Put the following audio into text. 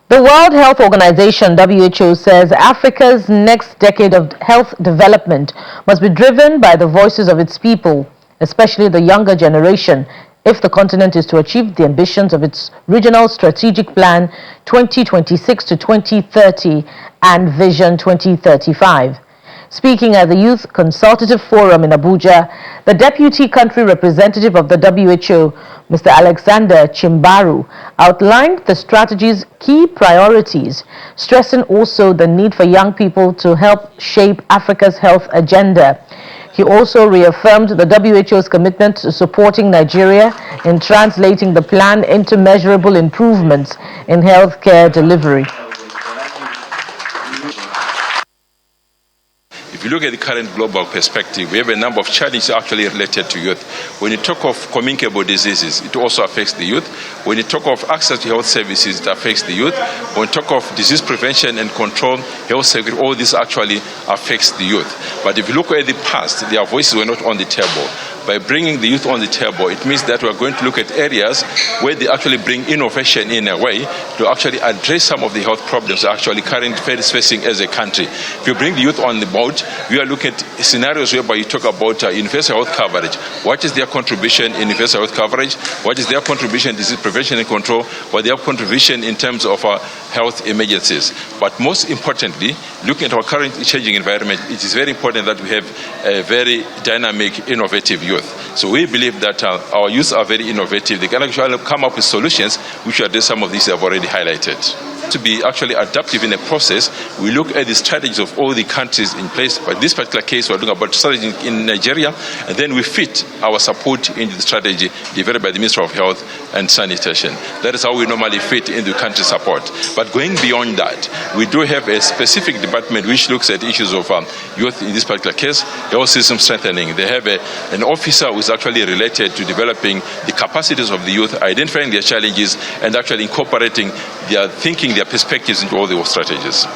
The World Health Organization, WHO, says Africa's next decade of health development must be driven by the voices of its people, especially the younger generation, if the continent is to achieve the ambitions of its Regional Strategic Plan 2026 to 2030 and Vision 2035. Speaking at the Youth Consultative Forum in Abuja, the Deputy Country Representative of the WHO, Mr. Alexander Chimbaru, outlined the strategy's key priorities, stressing also the need for young people to help shape Africa's health agenda. He also reaffirmed the WHO's commitment to supporting Nigeria in translating the plan into measurable improvements in healthcare delivery. If you look at the current global perspective, we have a number of challenges actually related to youth. When you talk of communicable diseases, it also affects the youth. When you talk of access to health services, it affects the youth. When you talk of disease prevention and control, health security, all this actually affects the youth. But if you look at the past, their voices were not on the table. By bringing the youth on the table, it means that we're going to look at areas where they actually bring innovation in a way to actually address some of the health problems actually currently facing as a country. If you bring the youth on the board, we are looking at scenarios whereby you talk about universal health coverage. What is their contribution in universal health coverage? What is their contribution in disease prevention and control? What their contribution in terms of health emergencies? But most importantly, looking at our current changing environment, it is very important that we have a very dynamic, innovative youth. So we believe that our youth are very innovative. They can actually come up with solutions which address some of these I've already highlighted. To be actually adaptive in a process, we look at the strategies of all the countries in place. But in this particular case, we're looking about strategy in Nigeria, and then we fit our support into the strategy developed by the Ministry of Health and Sanitation. That is how we normally fit into country support. But going beyond that, we do have a specific department which looks at issues of youth, in this particular case, health system strengthening. They have an officer who is actually related to developing the capacities of the youth, identifying their challenges, and actually incorporating their thinking, their perspectives into all those strategies.